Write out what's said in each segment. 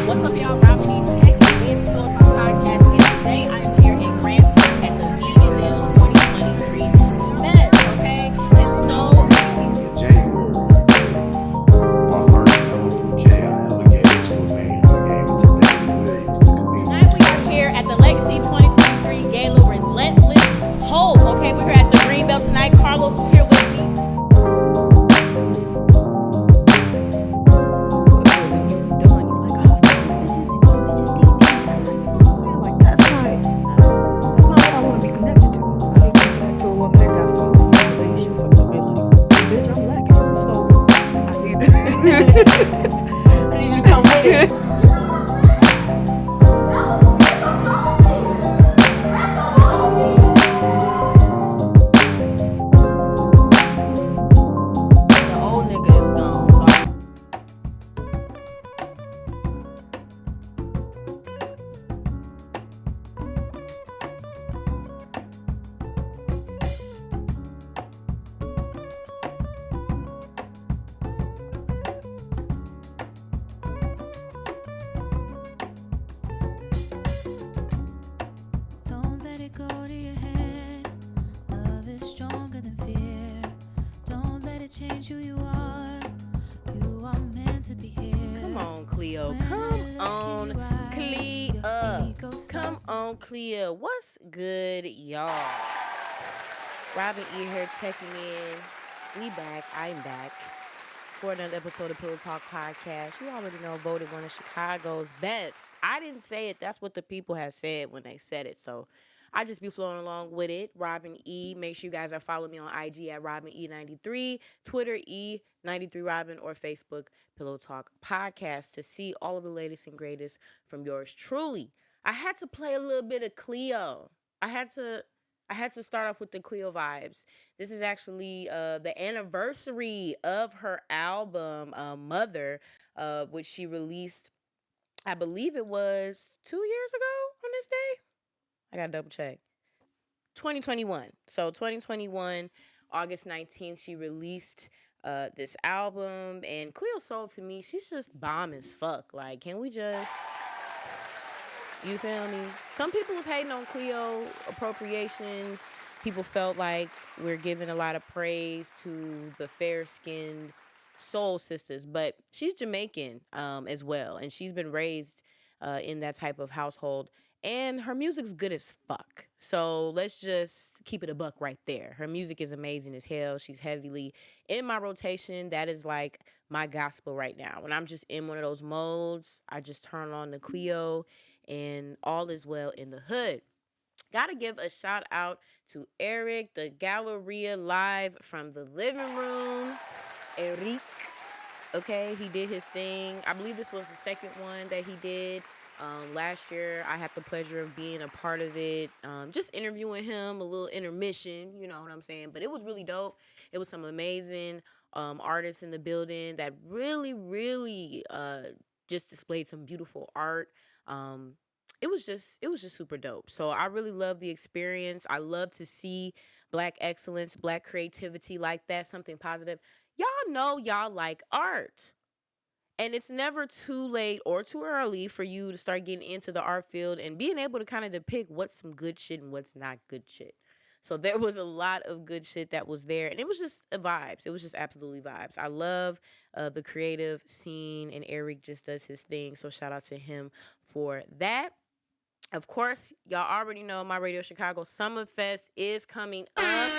What's up, y'all? Robin E. checking in for some podcast. And today I'm here in Grand Park at the Vegan Deal 2023 Fest. Okay, it's so January, my first ever bouquet I ever gave it to a man. I gave it to David Williams, the comedian. tonight we are here at the Legacy 2023 Gala Relentless Hope. Okay, we're here at the Greenbelt tonight. Carlos is here with me. I need you to come with it. The old nigga is gone. So Don't let it go to your head. Love is stronger than fear. Don't let it change who you are. You are meant to be here. come on, Cleo. Come on, Cleo. Come on, Cleo. What's good, y'all? Robin E here checking in. We back. I'm back for another episode of Pillow Talk Podcast. You already know, voted one of Chicago's best. I didn't say it. That's what the people have said when they said it. So I just be flowing along with it. Robin E. Make sure you guys are following me on IG at Robin E93, Twitter E93Robin, or Facebook Pillow Talk Podcast to see all of the latest and greatest from yours truly. I had to play a little bit of Cleo. I had to start off with the Cleo vibes. This is actually the anniversary of her album, Mother, which she released, I believe it was 2 years ago on this day. I got to double check. 2021. So 2021, August 19th, she released this album. And Cleo Sol, to me, she's just bomb as fuck. Like, can we just... You feel me? Some people was hating on Cleo appropriation. People felt like we're giving a lot of praise to the fair-skinned soul sisters, but she's Jamaican as well, and she's been raised in that type of household, and her music's good as fuck. So let's just keep it a buck right there. Her music is amazing as hell. She's heavily in my rotation. That is like my gospel right now. When I'm just in one of those modes, I just turn on the Cleo, and all is well in the hood. Gotta give a shout out to Eric, the Galleria live from the living room. Eric, okay, he did his thing. I believe this was the second one that he did. Last year, I had the pleasure of being a part of it, just interviewing him, a little intermission, you know what I'm saying? But it was really dope. It was some amazing artists in the building that really just displayed some beautiful art. It was just super dope. So I really love the experience. I love to see Black excellence, Black creativity like that, something positive. Y'all know y'all like art. And it's never too late or too early for you to start getting into the art field and being able to kind of depict what's some good shit and what's not good shit. So there was a lot of good shit that was there, and it was just vibes. It was just absolutely vibes. I love the creative scene, and Eric just does his thing, so shout out to him for that. Of course, y'all already know my Radio Chicago Summerfest is coming up.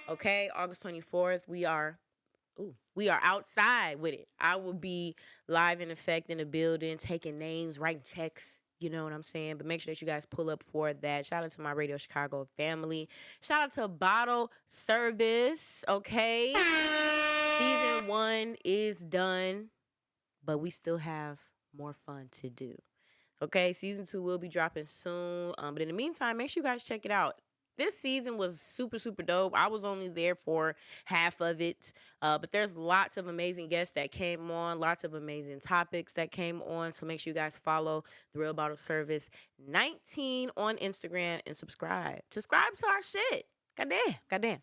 Okay, August 24th, we are outside with it. I will be live in effect in the building, taking names, writing checks. You know what I'm saying? But make sure that you guys pull up for that. Shout out to my Radio Chicago family. Shout out to Bottle Service, okay? Season 1 is done, but we still have more fun to do. Okay, Season 2 will be dropping soon. But in the meantime, make sure you guys check it out. This season was super dope. I was only there for half of it. But there's lots of amazing guests that came on, lots of amazing topics that came on. So make sure you guys follow The Real Bottle Service 19 on Instagram and subscribe. Subscribe to our shit. Goddamn.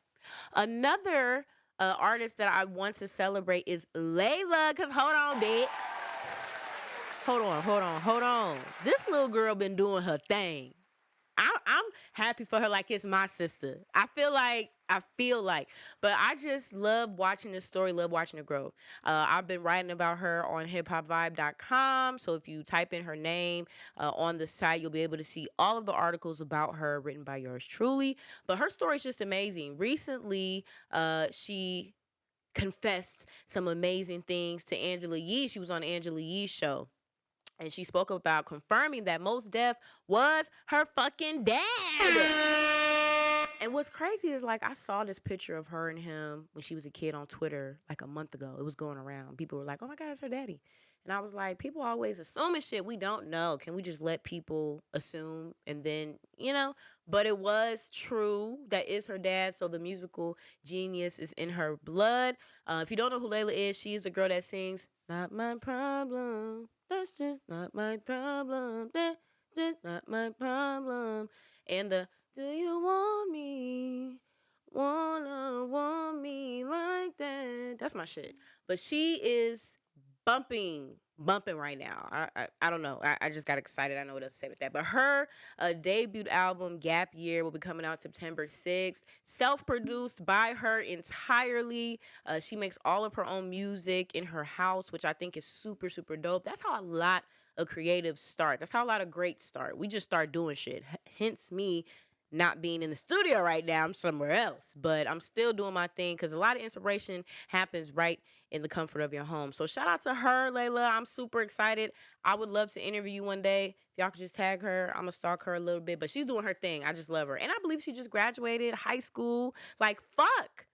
Another artist that I want to celebrate is Layla. Because hold on, bitch. Hold on. This little girl been doing her thing. I'm happy for her like it's my sister. I feel like, but I just love watching this story, love watching her grow. I've been writing about her on hiphopvibe.com. So if you type in her name on the site, you'll be able to see all of the articles about her written by yours truly. But her story is just amazing. Recently, she confessed some amazing things to Angela Yee. She was on Angela Yee's show. And she spoke about confirming that Mos Def was her fucking dad. And what's crazy is, like, I saw this picture of her and him when she was a kid on Twitter like a month ago. It was going around. People were like, oh my God, it's her daddy. And I was like, people always assuming shit we don't know. Can we just let people assume? And then, but it was true. That is her dad. So the musical genius is in her blood. If you don't know who Layla is, she is the girl that sings, "Not my problem. That's just not my problem. That's just not my problem." And the "Do you want me? Want me like that?" That's my shit. But she is bumping right now. I don't know. I just got excited. I know what else to say with that. But her debut album, Gap Year, will be coming out September 6th. Self-produced by her entirely. She makes all of her own music in her house, which I think is super, super dope. That's how a lot of creatives start. That's how a lot of greats start. We just start doing shit. Hence me not being in the studio right now. I'm somewhere else, but I'm still doing my thing because a lot of inspiration happens right in the comfort of your home. So shout out to her, Layla. I'm super excited. I would love to interview you one day. If y'all could just tag her, I'm gonna stalk her a little bit, but she's doing her thing. I just love her. And I believe she just graduated high school. Like, fuck,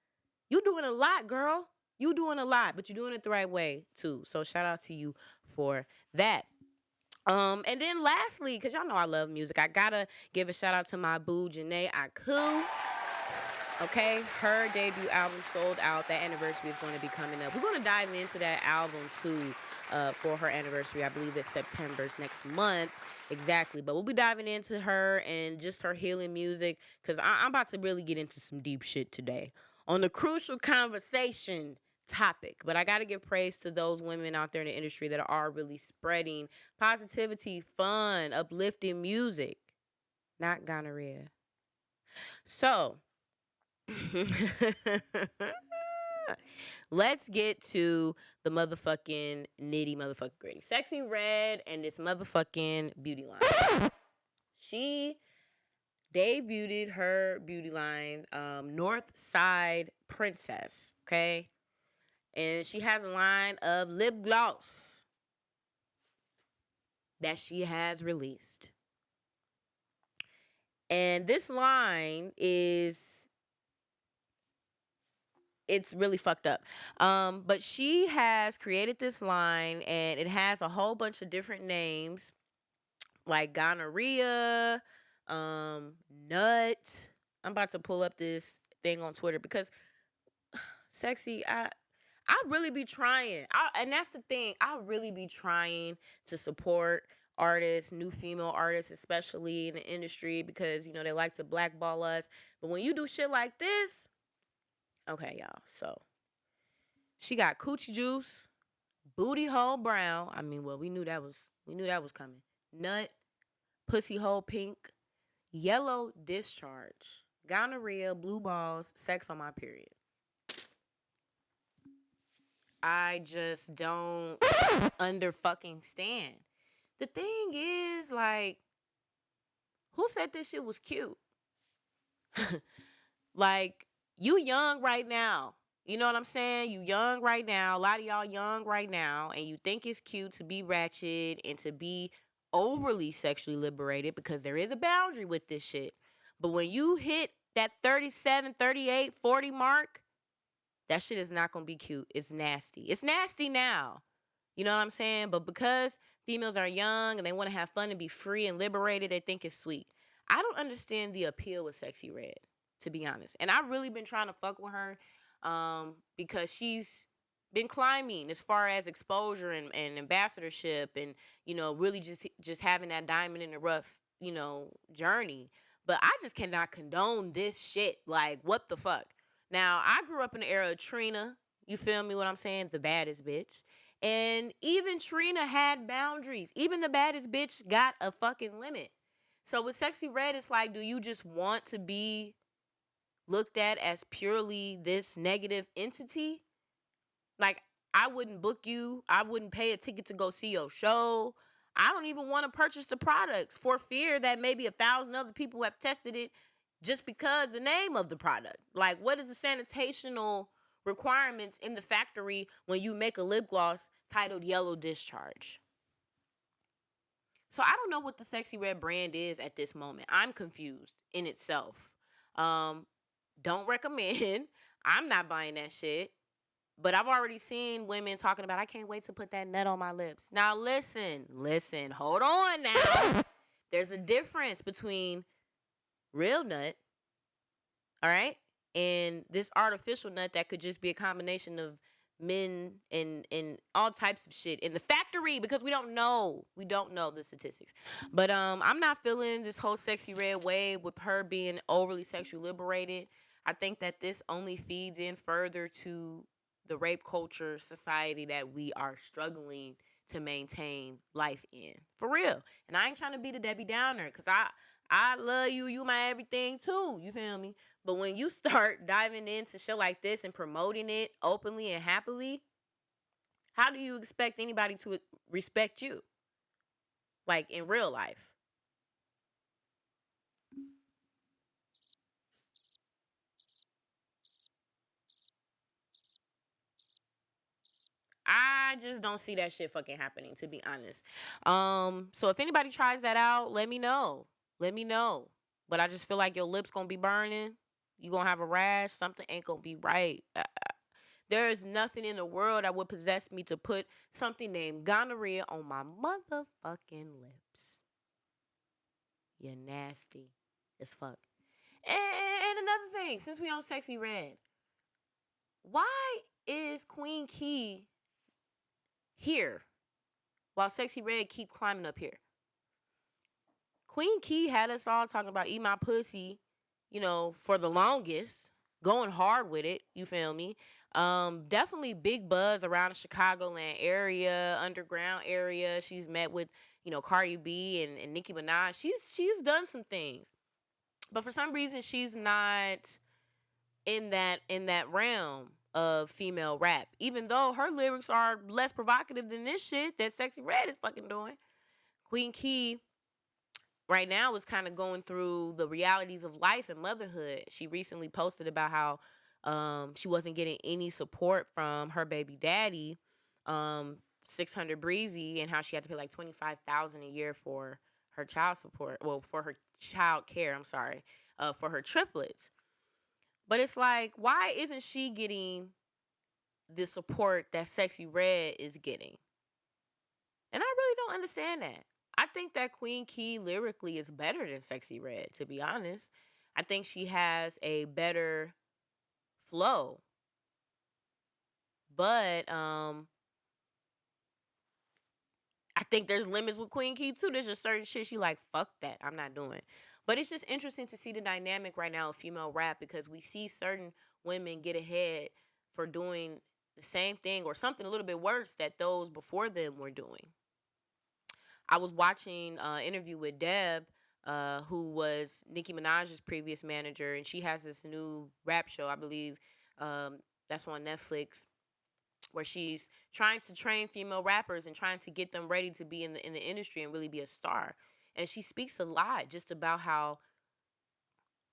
you doing a lot, girl. You doing a lot, but you're doing it the right way too. So shout out to you for that. And then lastly, because y'all know I love music, I gotta give a shout out to my boo, Janae Aku. Okay, her debut album sold out. That anniversary is going to be coming up. We're going to dive into that album too for her anniversary. I believe it's September's next month. Exactly. But we'll be diving into her and just her healing music because I'm about to really get into some deep shit today on the crucial conversation topic. But I got to give praise to those women out there in the industry that are really spreading positivity, fun, uplifting music, not gonorrhea. So let's get to the motherfucking nitty motherfucking gritty. Sexyy Red and this motherfucking beauty line. She debuted her beauty line, North Side Princess, okay? And she has a line of lip gloss that she has released. And this line it's really fucked up. But she has created this line and it has a whole bunch of different names like gonorrhea, nut. I'm about to pull up this thing on Twitter because Sexy, I really be trying. And that's the thing. I really be trying to support artists, new female artists, especially in the industry because, they like to blackball us. But when you do shit like this, okay, y'all. So she got coochie juice, booty hole brown. I mean, well, we knew that was coming. Nut, pussy hole pink, yellow discharge, gonorrhea, blue balls, sex on my period. I just don't under fucking stand. The thing is, like, who said this shit was cute? Like, you young right now. You know what I'm saying? You young right now. A lot of y'all young right now. And you think it's cute to be ratchet and to be overly sexually liberated because there is a boundary with this shit. But when you hit that 37, 38, 40 mark, that shit is not going to be cute. It's nasty. It's nasty now. You know what I'm saying? But because females are young and they want to have fun and be free and liberated, they think it's sweet. I don't understand the appeal with Sexyy Red, to be honest. And I've really been trying to fuck with her because she's been climbing as far as exposure and ambassadorship and, really just having that diamond in the rough, journey. But I just cannot condone this shit. Like, what the fuck? Now, I grew up in the era of Trina. You feel me what I'm saying? The baddest bitch. And even Trina had boundaries. Even the baddest bitch got a fucking limit. So with Sexyy Red, it's like, do you just want to be looked at as purely this negative entity? Like, I wouldn't book you. I wouldn't pay a ticket to go see your show. I don't even want to purchase the products for fear that maybe 1,000 other people have tested it just because the name of the product. Like, what is the sanitational requirements in the factory when you make a lip gloss titled Yellow Discharge? So I don't know what the Sexyy Red brand is at this moment. I'm confused in itself. Don't recommend. I'm not buying that shit. But I've already seen women talking about, I can't wait to put that nut on my lips. Now listen, hold on now. There's a difference between real nut, all right, and this artificial nut that could just be a combination of men and all types of shit in the factory, because we don't know the statistics. But I'm not feeling this whole Sexyy Red wave with her being overly sexually liberated. I think that this only feeds in further to the rape culture society that we are struggling to maintain life in. For real. And I ain't trying to be the Debbie Downer, because I love you. You my everything too. You feel me? But when you start diving into shit like this and promoting it openly and happily, how do you expect anybody to respect you? Like, in real life. I just don't see that shit fucking happening, to be honest. So if anybody tries that out, let me know. But I just feel like your lips gonna be burning. You gonna have a rash. Something ain't gonna be right. There is nothing in the world that would possess me to put something named gonorrhea on my motherfucking lips. You're nasty as fuck. And another thing, since we on Sexyy Red, why is Queen Key here while Sexyy Red keep climbing up here? Queen Key had us all talking about eat my pussy, for the longest, going hard with it, you feel me? Definitely big buzz around the Chicagoland area, underground area. She's met with, Cardi B and Nicki Minaj. She's done some things. But for some reason she's not in that realm of female rap, even though her lyrics are less provocative than this shit that Sexyy Red is fucking doing. Queen Key right now is kind of going through the realities of life and motherhood. She recently posted about how she wasn't getting any support from her baby daddy, 600 Breezy, and how she had to pay like $25,000 a year for her child support. Well, for her child care, for her triplets. But it's like, why isn't she getting the support that Sexyy Red is getting? And I really don't understand that. I think that Queen Key lyrically is better than Sexyy Red, to be honest. I think she has a better flow. But I think there's limits with Queen Key too. There's just certain shit she like, fuck that, I'm not doing. But it's just interesting to see the dynamic right now of female rap, because we see certain women get ahead for doing the same thing or something a little bit worse that those before them were doing. I was watching an interview with Deb, who was Nicki Minaj's previous manager, and she has this new rap show, I believe, that's on Netflix, where she's trying to train female rappers and trying to get them ready to be in the industry and really be a star. And she speaks a lot just about how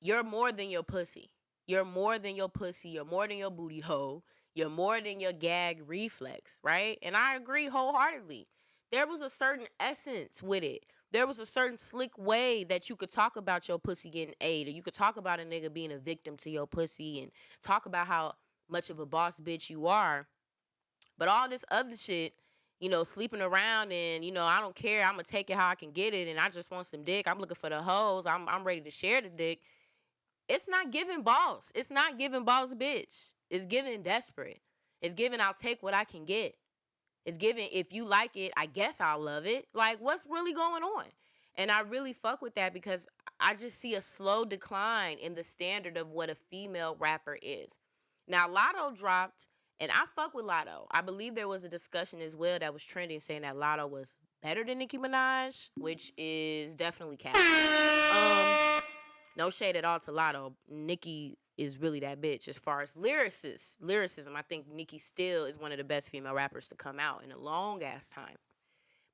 you're more than your pussy. You're more than your pussy. You're more than your booty hole. You're more than your gag reflex, right? And I agree wholeheartedly. There was a certain essence with it. There was a certain slick way that you could talk about your pussy getting ate, or you could talk about a nigga being a victim to your pussy and talk about how much of a boss bitch you are. But all this other shit, sleeping around and, I don't care. I'm going to take it how I can get it. And I just want some dick. I'm looking for the hoes. I'm ready to share the dick. It's not giving boss. It's not giving boss bitch. It's giving desperate. It's giving I'll take what I can get. It's giving if you like it, I guess I'll love it. Like, what's really going on? And I really fuck with that, because I just see a slow decline in the standard of what a female rapper is. Now, Lotto dropped And I fuck with Lotto. I believe there was a discussion as well that was trending saying that Lotto was better than Nicki Minaj, which is definitely cap. No shade at all to Lotto. Nicki is really that bitch. As far as lyricism, I think Nicki still is one of the best female rappers to come out in a long ass time.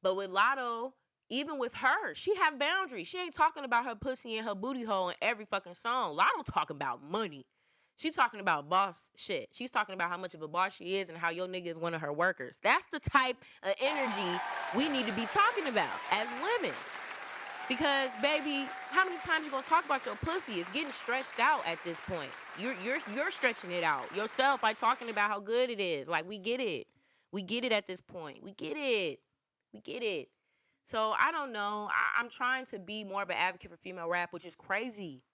But with Lotto, even with her, she have boundaries. She ain't talking about her pussy and her booty hole in every fucking song. Lotto talking about money. She talking about boss shit. She's talking about how much of a boss she is and how your nigga is one of her workers. That's the type of energy we need to be talking about as women. Because, baby, how many times you gonna talk about your pussy? It's getting stretched out at this point. You're stretching it out yourself by talking about how good it is. Like, we get it. We get it at this point. We get it. We get it. So, I don't know. I'm trying to be more of an advocate for female rap, which is crazy.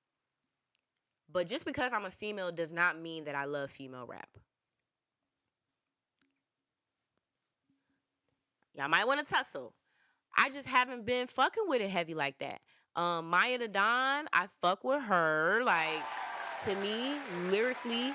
But just because I'm a female does not mean that I love female rap. Y'all might want to tussle. I just haven't been fucking with it heavy like that. Maya the Don, I fuck with her. Like, to me, lyrically,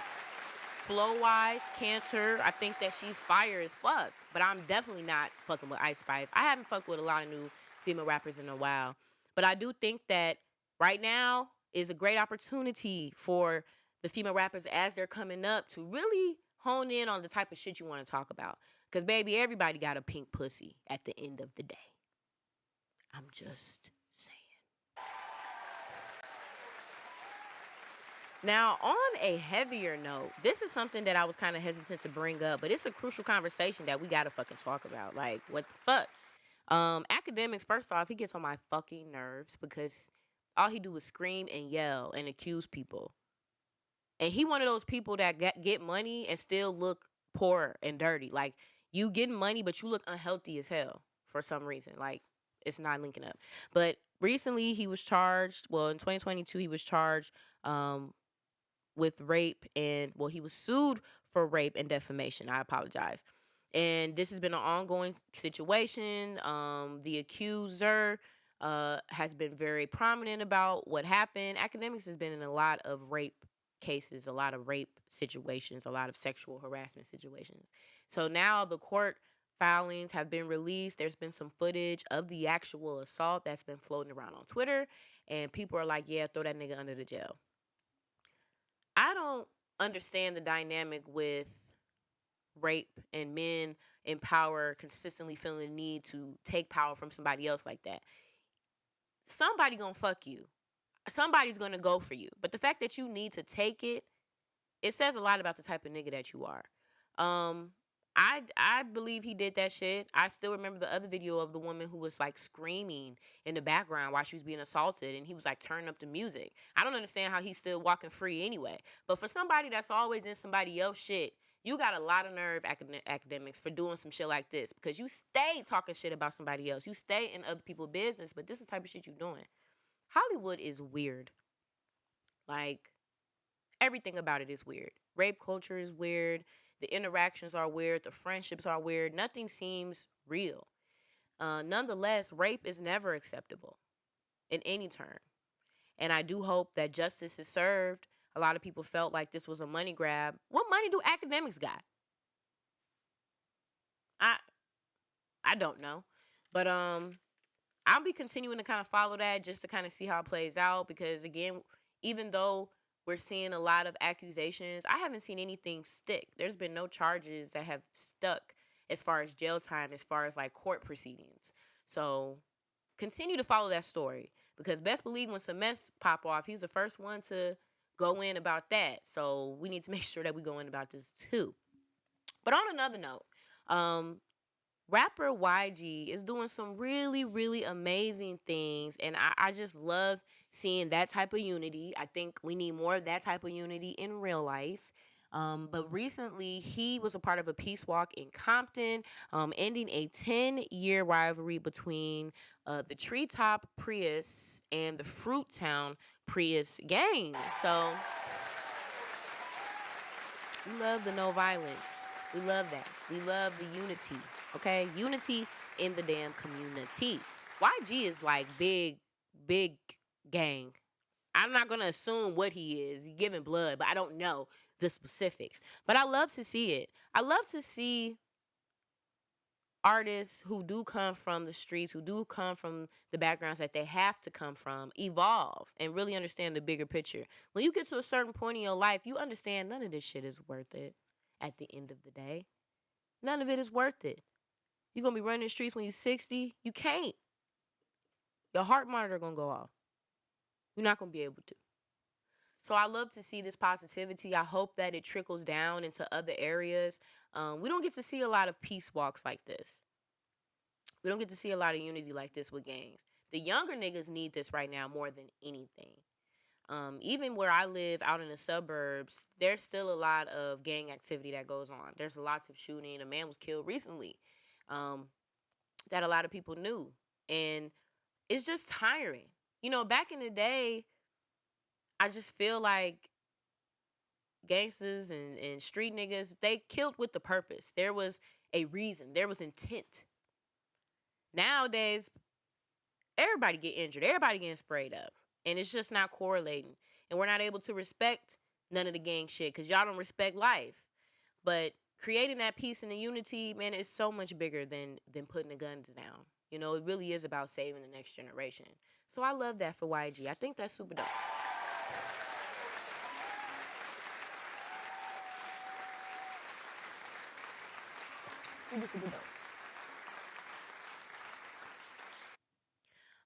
flow-wise, Cantor, I think that she's fire as fuck. But I'm definitely not fucking with Ice Spice. I haven't fucked with a lot of new female rappers in a while. But I do think that right now is a great opportunity for the female rappers as they're coming up to really hone in on the type of shit you want to talk about. Because, baby, everybody got a pink pussy at the end of the day. I'm just saying. Now, on a heavier note, this is something that I was kind of hesitant to bring up, but it's a crucial conversation that we got to fucking talk about. Like, what the fuck? Academics, first off, he gets on my fucking nerves because all he do is scream and yell and accuse people. And he one of those people that get money and still look poor and dirty. Like, you getting money, but you look unhealthy as hell for some reason. Like, it's not linking up. But recently he was charged. Well, in 2022, he was charged with rape and, well, he was sued for rape and defamation. I apologize. And this has been an ongoing situation. The accuser has been very prominent about what happened. Academics has been in a lot of rape cases, a lot of rape situations, a lot of sexual harassment situations. So now the court filings have been released. There's been some footage of the actual assault that's been floating around on Twitter, and people are like, yeah, throw that nigga under the jail. I don't understand the dynamic with rape and men in power consistently feeling the need to take power from somebody else like that. Somebody gonna fuck you. Somebody's gonna go for you. But the fact that you need to take it, it says a lot about the type of nigga that you are. I believe he did that shit. I still remember the other video of the woman who was like screaming in the background while she was being assaulted, and he was like turning up the music. I don't understand how he's still walking free anyway. But for somebody that's always in somebody else's shit, you got a lot of nerve, academics, for doing some shit like this, because you stay talking shit about somebody else. You stay in other people's business, but this is the type of shit you doing. Hollywood is weird. Like, everything about it is weird. Rape culture is weird. The interactions are weird. The friendships are weird. Nothing seems real. Nonetheless, rape is never acceptable in any term. And I do hope that justice is served. A lot of people felt like this was a money grab. What money do academics got? I don't know. But I'll be continuing to kind of follow that just to kind of see how it plays out. Because, again, even though we're seeing a lot of accusations, I haven't seen anything stick. There's been no charges that have stuck as far as jail time, as far as like court proceedings. So continue to follow that story, because best believe when some mess pop off, he's the first one to go in about that. So we need to make sure that we go in about this too. But on another note, rapper YG is doing some really, really amazing things. And I just love seeing that type of unity. I think we need more of that type of unity in real life. But recently, he was a part of a peace walk in Compton, ending a 10-year rivalry between the Treetop Prius and the Fruittown Prius gang. So we love the no violence. We love that. We love the unity. Okay? Unity in the damn community. YG is like big gang. I'm not going to assume what he is. He's giving blood, but I don't know. the specifics. But I love to see it. I love to see artists who do come from the streets, who do come from the backgrounds that they have to come from, evolve and really understand the bigger picture. When you get to a certain point in your life, you understand none of this shit is worth it at the end of the day. None of it is worth it. You're going to be running the streets when you're 60. You can't. Your heart monitor going to go off. You're not going to be able to. So I love to see this positivity. I hope that it trickles down into other areas. We don't get to see a lot of peace walks like this. We don't get to see a lot of unity like this with gangs. The younger niggas need this right now more than anything. Even where I live out in the suburbs, there's still a lot of gang activity that goes on. There's lots of shooting. A man was killed recently that a lot of people knew. And it's just tiring. You know, back in the day, I just feel like gangsters and street niggas, they killed with the purpose. There was a reason. There was intent. Nowadays, everybody get injured. Everybody getting sprayed up. And it's just not correlating. And we're not able to respect none of the gang shit because y'all don't respect life. But creating that peace and the unity, man, is so much bigger than putting the guns down. You know, it really is about saving the next generation. So I love that for YG. I think that's super dope. Super dope.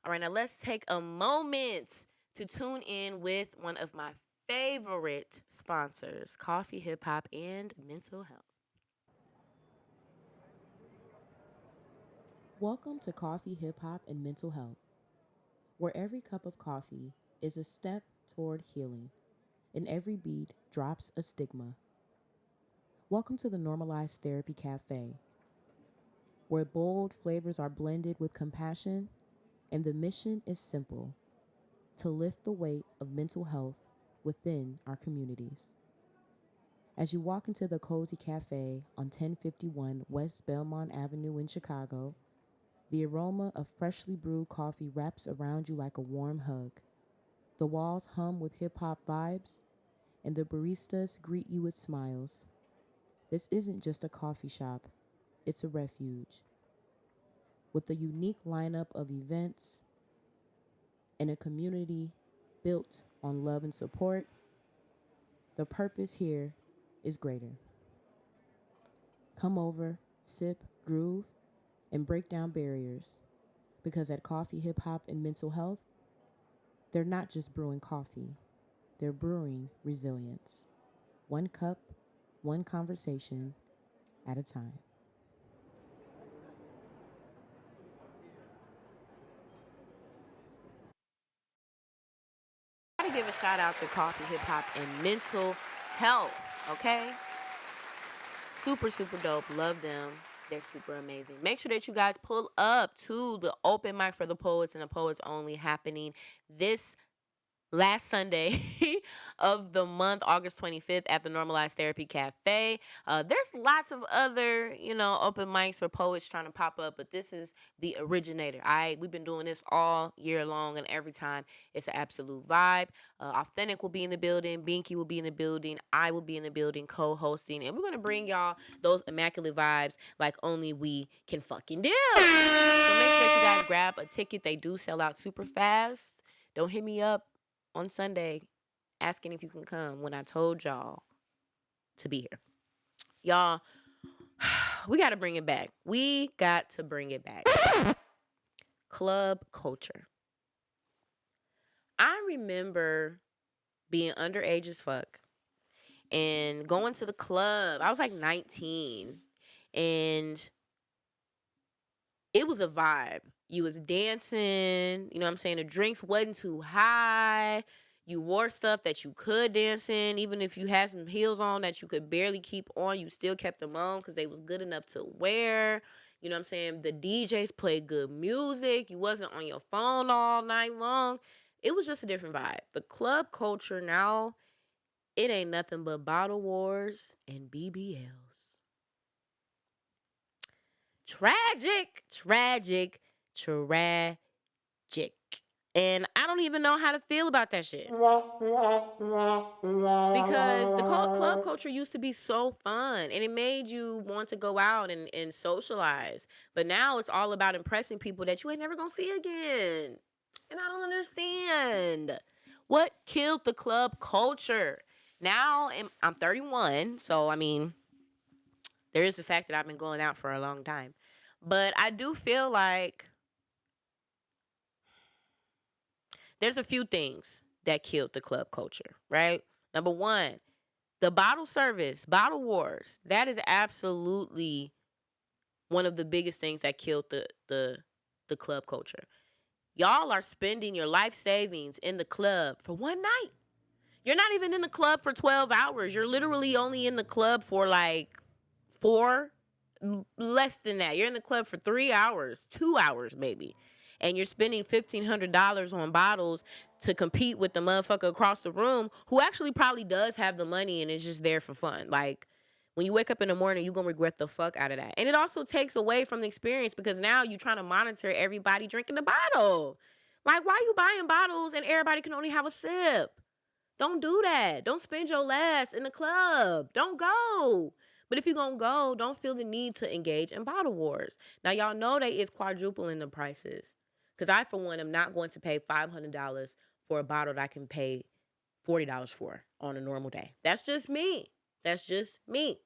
All right, now let's take a moment to tune in with one of my favorite sponsors, Coffee, Hip Hop, and Mental Health. Welcome to Coffee, Hip Hop, and Mental Health, where every cup of coffee is a step toward healing, and every beat drops a stigma. Welcome to the Normalized Therapy Cafe, where bold flavors are blended with compassion, and the mission is simple: to lift the weight of mental health within our communities. As you walk into the Cozy Cafe on 1051 West Belmont Avenue in Chicago, the aroma of freshly brewed coffee wraps around you like a warm hug. The walls hum with hip-hop vibes, and the baristas greet you with smiles. This isn't just a coffee shop, it's a refuge. With a unique lineup of events and a community built on love and support, the purpose here is greater. Come over, sip, groove, and break down barriers. Because at Coffee, Hip Hop, and Mental Health, they're not just brewing coffee, they're brewing resilience. One cup, one conversation at a time. I gotta give a shout out to Coffee, Hip Hop, and Mental Health, okay? Super, super dope. Love them. They're super amazing. Make sure that you guys pull up to the open mic for the poets and the poets only happening this last Sunday of the month, August 25th at the Normalized Therapy Cafe. There's lots of other, open mics for poets trying to pop up, but this is the originator. We've been doing this all year long, and every time it's an absolute vibe. Authentic will be in the building. Binky will be in the building. I will be in the building co-hosting, and we're going to bring y'all those immaculate vibes like only we can fucking do. So make sure that you guys grab a ticket. They do sell out super fast. Don't hit me up on Sunday asking if you can come when I told y'all to be here. Y'all, we got to bring it back. We got to bring it back. Club culture. I remember being underage as fuck and going to the club. I was like 19, and it was a vibe. You was dancing, you know what I'm saying? The drinks wasn't too high. You wore stuff that you could dance in. Even if you had some heels on that you could barely keep on, you still kept them on because they was good enough to wear. You know what I'm saying? The DJs played good music. You wasn't on your phone all night long. It was just a different vibe. The club culture now, it ain't nothing but bottle wars and BBLs. Tragic. And I don't even know how to feel about that shit. Because the club culture used to be so fun and it made you want to go out and socialize. But now it's all about impressing people that you ain't never gonna see again. And I don't understand. What killed the club culture? Now I'm 31, so I mean, there is the fact that I've been going out for a long time. But I do feel like there's a few things that killed the club culture, right? Number one, the bottle service, bottle wars. That is absolutely one of the biggest things that killed the club culture. Y'all are spending your life savings in the club for one night. You're not even in the club for 12 hours. You're literally only in the club for like 4, less than that. You're in the club for 3 hours, 2 hours maybe. And you're spending $1,500 on bottles to compete with the motherfucker across the room who actually probably does have the money and is just there for fun. Like, when you wake up in the morning, you're going to regret the fuck out of that. And it also takes away from the experience because now you're trying to monitor everybody drinking the bottle. Like, why you buying bottles and everybody can only have a sip? Don't do that. Don't spend your last in the club. Don't go. But if you're going to go, don't feel the need to engage in bottle wars. Now, y'all know they is quadrupling the prices. Because I, for one, am not going to pay $500 for a bottle that I can pay $40 for on a normal day. That's just me. That's just me.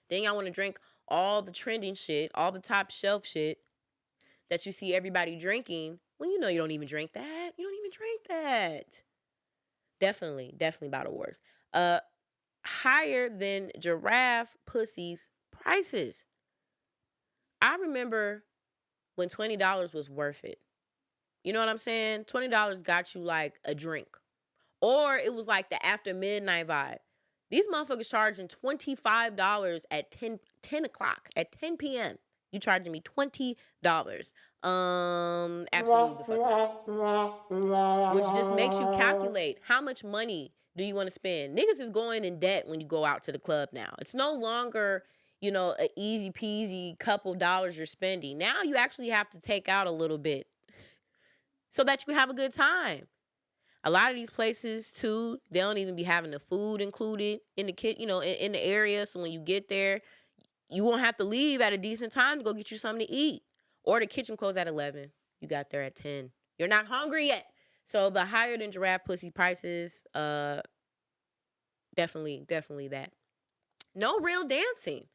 Then y'all want to drink all the trending shit, all the top shelf shit that you see everybody drinking when you know you don't even drink that. You don't even drink that. Definitely bottle wars. Higher than giraffe pussies prices. I remember when $20 was worth it. You know what I'm saying? $20 got you like a drink. Or it was like the after midnight vibe. These motherfuckers charging $25 at 10 o'clock, at 10 p.m. You charging me $20. Absolutely the fuck not. Which just makes you calculate how much money do you want to spend. Niggas is going in debt when you go out to the club now. It's no longer, you know, an easy peasy couple dollars you're spending. Now you actually have to take out a little bit so that you can have a good time. A lot of these places too, they don't even be having the food included in the kit, you know, in the area. So when you get there, you won't have to leave at a decent time to go get you something to eat. Or the kitchen closed at 11. You got there at 10. You're not hungry yet. So the higher than giraffe pussy prices, definitely that. No real dancing.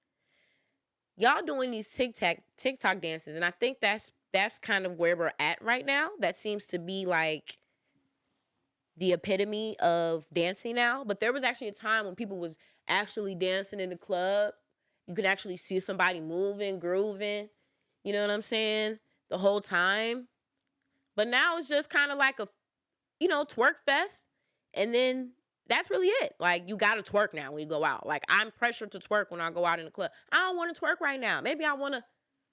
Y'all doing these TikTok dances, and I think that's kind of where we're at right now. That seems to be like the epitome of dancing now. But there was actually a time when people was actually dancing in the club. You could actually see somebody moving, grooving. You know what I'm saying? The whole time. But now it's just kind of like a, you know, twerk fest. And then that's really it. Like, you got to twerk now when you go out. Like, I'm pressured to twerk when I go out in the club. I don't want to twerk right now. Maybe I want to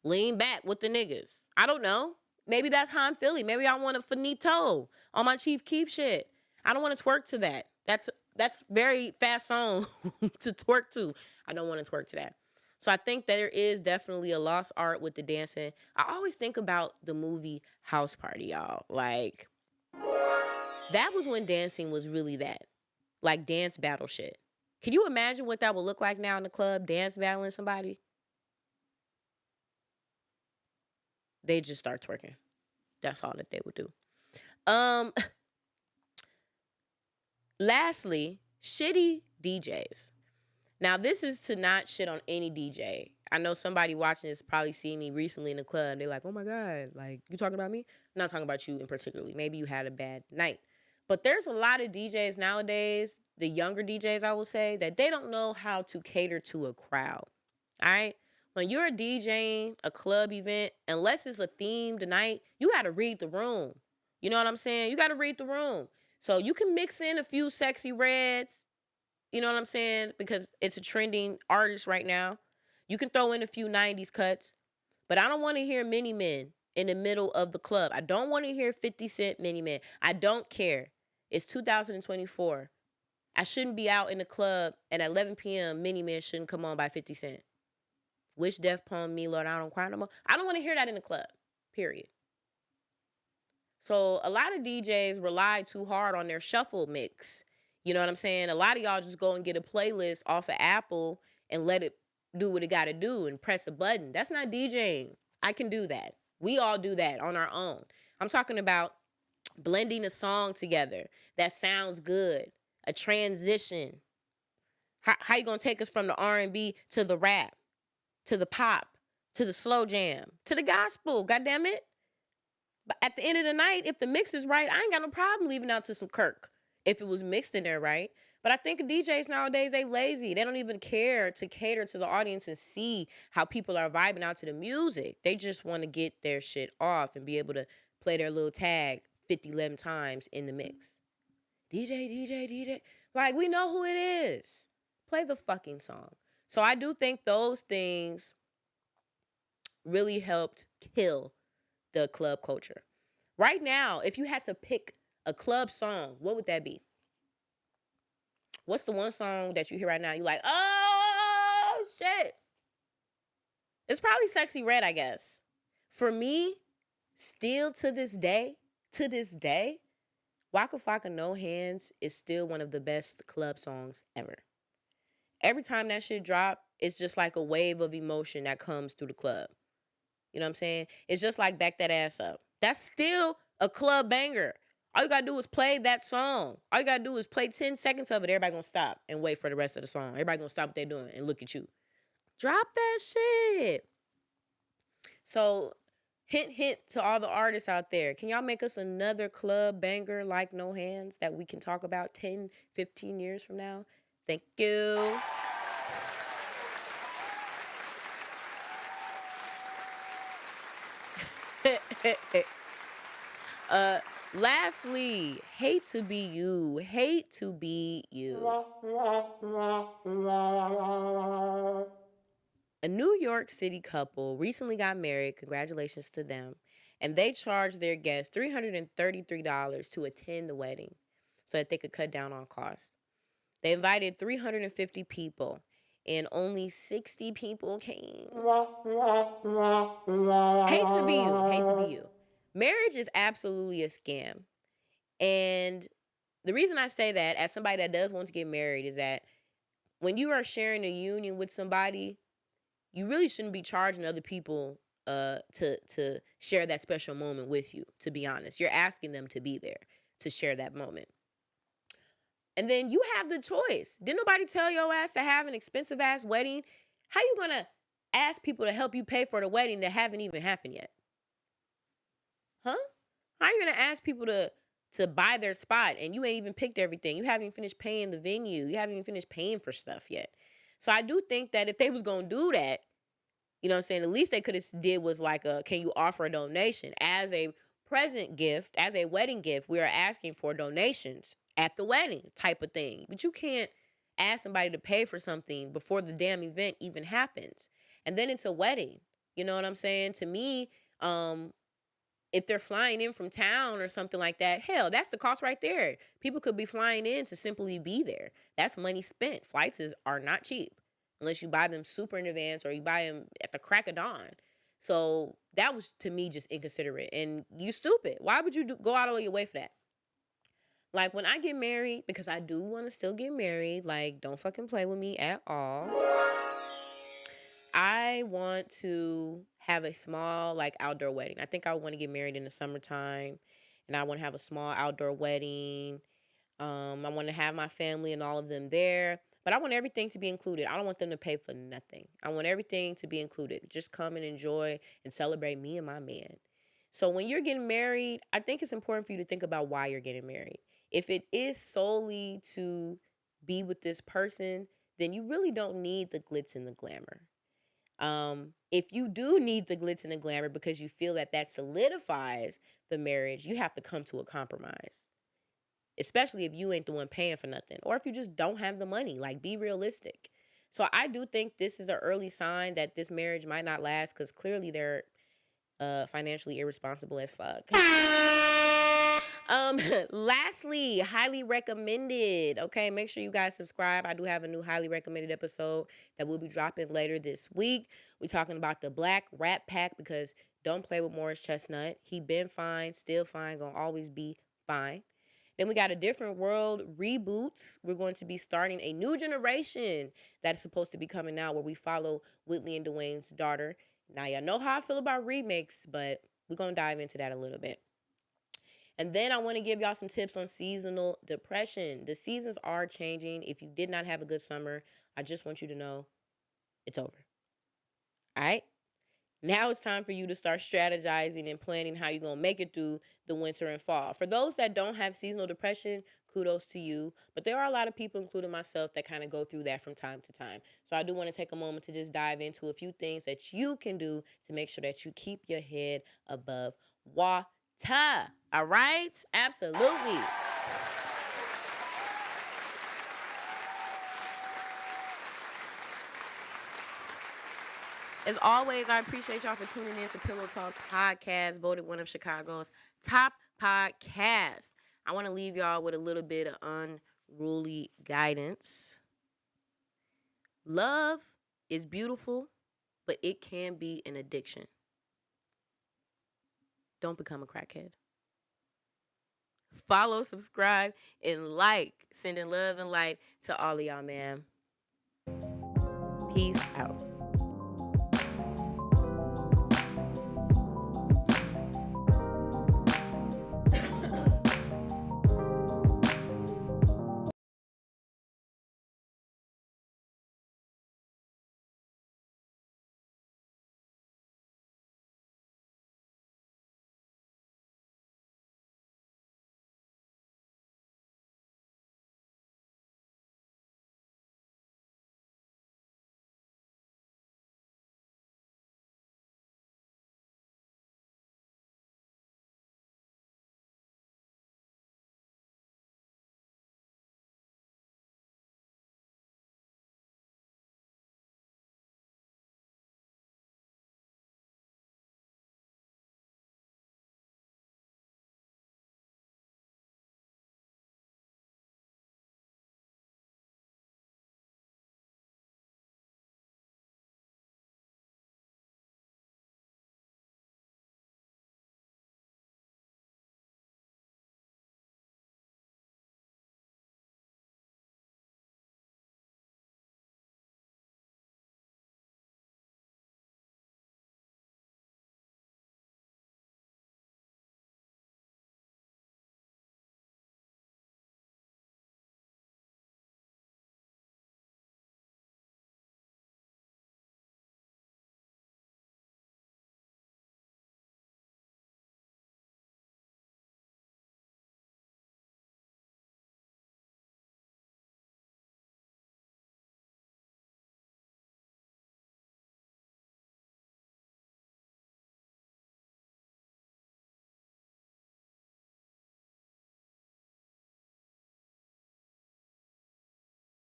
lean back with the niggas. I don't know. Maybe that's how I'm feeling. Maybe I want a finito on my Chief Keef shit. I don't want to twerk to that. That's very fast song to twerk to. I don't want to twerk to that. So I think there is definitely a lost art with the dancing. I always think about the movie House Party, y'all. Like, that was when dancing was really that. Like, dance battle shit. Can you imagine what that would look like now in the club? Dance battling somebody? They just start twerking. That's all that they would do. Lastly, shitty DJs. Now, this is to not shit on any DJ. I know somebody watching this probably seen me recently in the club. They're like, oh my God, like, you talking about me? I'm not talking about you in particular. Maybe you had a bad night. But there's a lot of DJs nowadays, the younger DJs, I will say, that they don't know how to cater to a crowd. All right? When you're DJing a club event, unless it's a themed night, you got to read the room. You know what I'm saying? You got to read the room. So you can mix in a few Sexyy Reds. You know what I'm saying? Because it's a trending artist right now. You can throw in a few 90s cuts. But I don't want to hear Mini Men in the middle of the club. I don't want to hear 50 Cent Mini Men. I don't care. It's 2024. I shouldn't be out in the club and at 11 p.m. Mini Men shouldn't come on by 50 Cent. Wish death upon me, Lord, I don't cry no more. I don't want to hear that in the club. Period. So a lot of DJs rely too hard on their shuffle mix. You know what I'm saying? A lot of y'all just go and get a playlist off of Apple and let it do what it got to do and press a button. That's not DJing. I can do that. We all do that on our own. I'm talking about blending a song together that sounds good, a transition. How you gonna take us from the R&B to the rap, to the pop, to the slow jam, to the gospel? God damn it! But at the end of the night, if the mix is right, I ain't got no problem leaving out to some Kirk if it was mixed in there right. But I think DJs nowadays, they lazy. They don't even care to cater to the audience and see how people are vibing out to the music. They just want to get their shit off and be able to play their little tag 11 times in the mix. DJ. Like, we know who it is. Play the fucking song. So I do think those things really helped kill the club culture. Right now, if you had to pick a club song, what would that be? What's the one song that you hear right now? You're like, oh, shit. It's probably Sexyy Red, I guess. For me, still to this day, Waka Flocka No Hands is still one of the best club songs ever. Every time that shit drop, it's just like a wave of emotion that comes through the club. You know what I'm saying? It's just like Back That Ass Up. That's still a club banger. All you gotta do is play that song. All you gotta do is play 10 seconds of it. Everybody gonna stop and wait for the rest of the song. Everybody gonna stop what they're doing and look at you. Drop that shit. So, hint to all the artists out there. Can y'all make us another club banger like No Hands that we can talk about 10, 15 years from now? Thank you. Lastly, hate to be you. A New York City couple recently got married. Congratulations to them. And they charged their guests $333 to attend the wedding so that they could cut down on costs. They invited 350 people, and only 60 people came. Hate to be you. Marriage is absolutely a scam. And the reason I say that, as somebody that does want to get married, is that when you are sharing a union with somebody, you really shouldn't be charging other people to share that special moment with you, to be honest. You're asking them to be there to share that moment. And then you have the choice. Didn't nobody tell your ass to have an expensive-ass wedding? How you going to ask people to help you pay for the wedding that haven't even happened yet? Huh? How you going to ask people to buy their spot and you ain't even picked everything? You haven't even finished paying the venue. You haven't even finished paying for stuff yet. So I do think that if they was going to do that, you know what I'm saying, the least they could have did was like, can you offer a donation? As a present gift, as a wedding gift, we are asking for donations at the wedding type of thing. But you can't ask somebody to pay for something before the damn event even happens. And then it's a wedding. You know what I'm saying? To me, if they're flying in from town or something like that, hell, that's the cost right there. People could be flying in to simply be there. That's money spent. Flights are not cheap unless you buy them super in advance or you buy them at the crack of dawn. So that was, to me, just inconsiderate. And you stupid. Why would you go out of your way for that? Like, when I get married, because I do want to still get married, like, don't fucking play with me at all. I want to have a small, like, outdoor wedding. I think I want to get married in the summertime, and I want to have a small outdoor wedding. I want to have my family and all of them there, but I want everything to be included. I don't want them to pay for nothing. I want everything to be included. Just come and enjoy and celebrate me and my man. So when you're getting married, I think it's important for you to think about why you're getting married. If it is solely to be with this person, then you really don't need the glitz and the glamour. If you do need the glitz and the glamour because you feel that solidifies the marriage, you have to come to a compromise. Especially if you ain't the one paying for nothing. Or if you just don't have the money. Like, be realistic. So I do think this is an early sign that this marriage might not last because clearly they're financially irresponsible as fuck. Lastly, highly recommended. Okay, make sure you guys subscribe. I do have a new highly recommended episode that will be dropping later this week. We're talking about the Black Rat Pack, because don't play with Morris Chestnut. He been fine, still fine, gonna always be fine. Then we got A Different World reboot. We're going to be starting a new generation that is supposed to be coming out, where we follow Whitley and Dwayne's daughter. Now, y'all know how I feel about remakes, but we're going to dive into that a little bit. And then I want to give y'all some tips on seasonal depression. The seasons are changing. If you did not have a good summer, I just want you to know it's over. All right? Now it's time for you to start strategizing and planning how you're going to make it through the winter and fall. For those that don't have seasonal depression, kudos to you. But there are a lot of people, including myself, that kind of go through that from time to time. So I do want to take a moment to just dive into a few things that you can do to make sure that you keep your head above water. All right? Absolutely. As always, I appreciate y'all for tuning in to Pillow Talk Podcast, voted one of Chicago's top podcasts. I want to leave y'all with a little bit of unruly guidance. Love is beautiful, but it can be an addiction. Don't become a crackhead. Follow, subscribe, and like. Sending love and light to all of y'all, man. Peace out.